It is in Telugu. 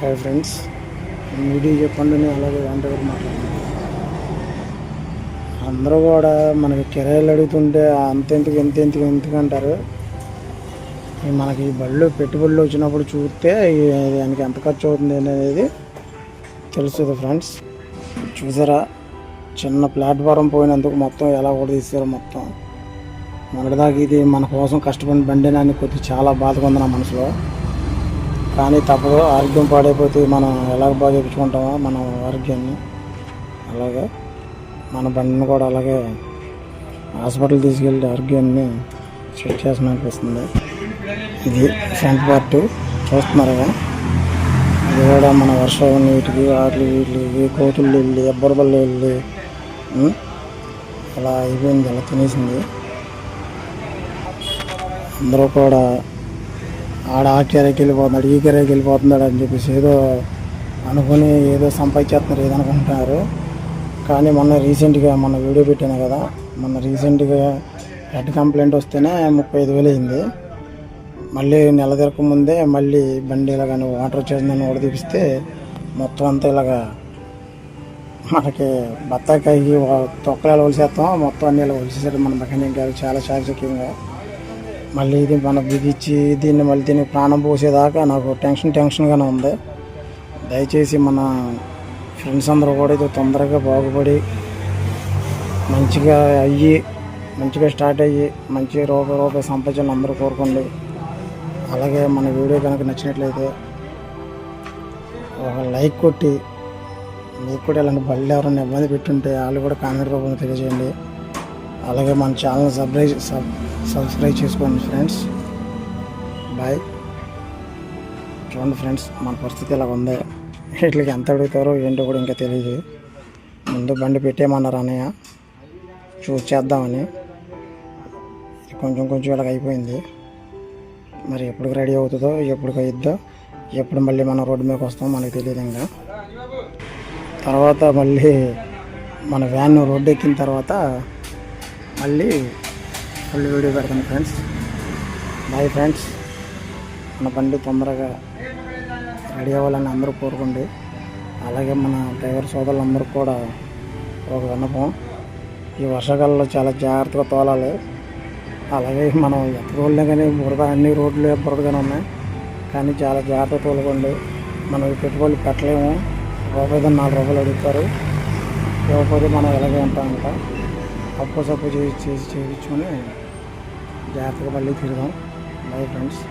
హాయ్ ఫ్రెండ్స్, వీడియో చెప్పండి. నేను అలాగే వంటగారు మాట్లాడుతున్నాను. అందరూ కూడా మనకి కిరాయిలు అడుగుతుంటే ఎంతెందుకు అంటారు. మనకి ఈ బళ్ళు పెట్టుబడులు వచ్చినప్పుడు చూస్తే దానికి ఎంత ఖర్చు అవుతుంది అనేది తెలుస్తుంది ఫ్రెండ్స్. చూసారా, చిన్న ప్లాట్ఫారం పోయినందుకు మొత్తం ఎలా కూడా తీసారో మొత్తం. మొన్నటిదాకా ఇది మన కోసం కష్టపడిన బండినాన్ని కొద్దిగా చాలా బాధగా ఉంది నా మనసులో. కానీ తప్పదు, ఆరోగ్యం పాడైపోతే మనం ఎలాగ బాగా చెప్పుకుంటామో మన ఆరోగ్యాన్ని, అలాగే మన బండిని కూడా అలాగే హాస్పిటల్ తీసుకెళ్ళి ఆరోగ్యాన్ని చెక్ చేసిన అనిపిస్తుంది. ఇది ఫ్రంట్ పార్ట్ చూస్తున్నారుగా. ఇది కూడా మన వర్షం నీటికి వీటికి కోతులు వెళ్ళి బురదలు వెళ్ళి అలా అయిపోయింది, అలా తినేసింది. అందరూ కూడా ఆ కెరకి వెళ్ళిపోతున్నాడు, ఈ కెరకి వెళ్ళిపోతున్నాడు అని చెప్పేసి ఏదో అనుకుని ఏదో సంపాదించేస్తున్నారు, ఏదనుకుంటున్నారు. కానీ మొన్న వీడియో పెట్టాను కదా, రీసెంట్గా హెడ్ కంప్లైంట్ వస్తేనే 35,000 అయింది. మళ్ళీ నెల తిరక ముందే మళ్ళీ బండి ఇలాగ వాటర్ వచ్చేసిందని కూడా తీపిస్తే మొత్తం అంతా ఇలాగా మనకి బత్తాకాయకి తొక్కలు వలిసేస్తాం, మొత్తం అన్ని ఇలా వలిసేసారు మన మెకానిక్ గారు చాలా చాకచక్యంగా. మళ్ళీ ఇది మనం బిగించి దీనికి ప్రాణం పోసేదాకా నాకు టెన్షన్గానే ఉంది. దయచేసి మన ఫ్రెండ్స్ అందరూ కూడా ఇది తొందరగా బాగుపడి మంచిగా స్టార్ట్ అయ్యి మంచి రూపాయి సంపాదించాలని అందరూ కోరుకోండి. అలాగే మన వీడియో కనుక నచ్చినట్లయితే ఒక లైక్ కొట్టి, మీకు కూడా ఇలాంటి బళ్ళు ఎవరైనా ఇబ్బంది పెట్టుంటే వాళ్ళు కూడా కామెంట్ రూపంలో తెలియజేయండి. అలాగే మన ఛానల్ సబ్స్క్రైబ్ చేసుకోండి ఫ్రెండ్స్. బాయ్. చూడండి ఫ్రెండ్స్, మన పరిస్థితి ఇలా ఉంది. వీటికి ఎంత అడుగుతారో ఏంటో కూడా ఇంకా తెలియదు. ముందు బండి పెట్టేయమన్నారు అన్నయ్య, చేద్దామని. కొంచెం ఇలాగ అయిపోయింది. మరి ఎప్పటికి రెడీ అవుతుందో, ఎప్పటికి అయిద్దో, ఎప్పుడు మళ్ళీ మనం రోడ్డు మీదకి వస్తామో మనకు తెలియదు. ఇంకా తర్వాత మళ్ళీ మన వ్యాన్ రోడ్డు ఎక్కిన తర్వాత మళ్ళీ వీడియో పెడతాను ఫ్రెండ్స్. Bye friends. మన బండి తొందరగా రెడీ అవ్వాలని అందరూ కోరుకోండి. అలాగే మన డ్రైవర్ సోదరులందరూ కూడా ఒక విన్నపం, ఈ వర్షాకాలంలో చాలా జాగ్రత్తగా తోలాలి. అలాగే మనం ఎక్కడ రోడ్లే కానీ అన్ని రోడ్లు బురదగానే ఉన్నాయి, కానీ చాలా జాగ్రత్తగా తోలుకోండి. మనం పెట్టుబడులు పెట్టలేము, రూపాయి 4 రూపాయలు అడుగుతారు. ఇవ్వకపోతే మనం ఎలాగే ఉంటామంట. అప్పు చేయించుకొని జాగ్రత్తగా మళ్ళీ తిరుగుదాం. Bye friends.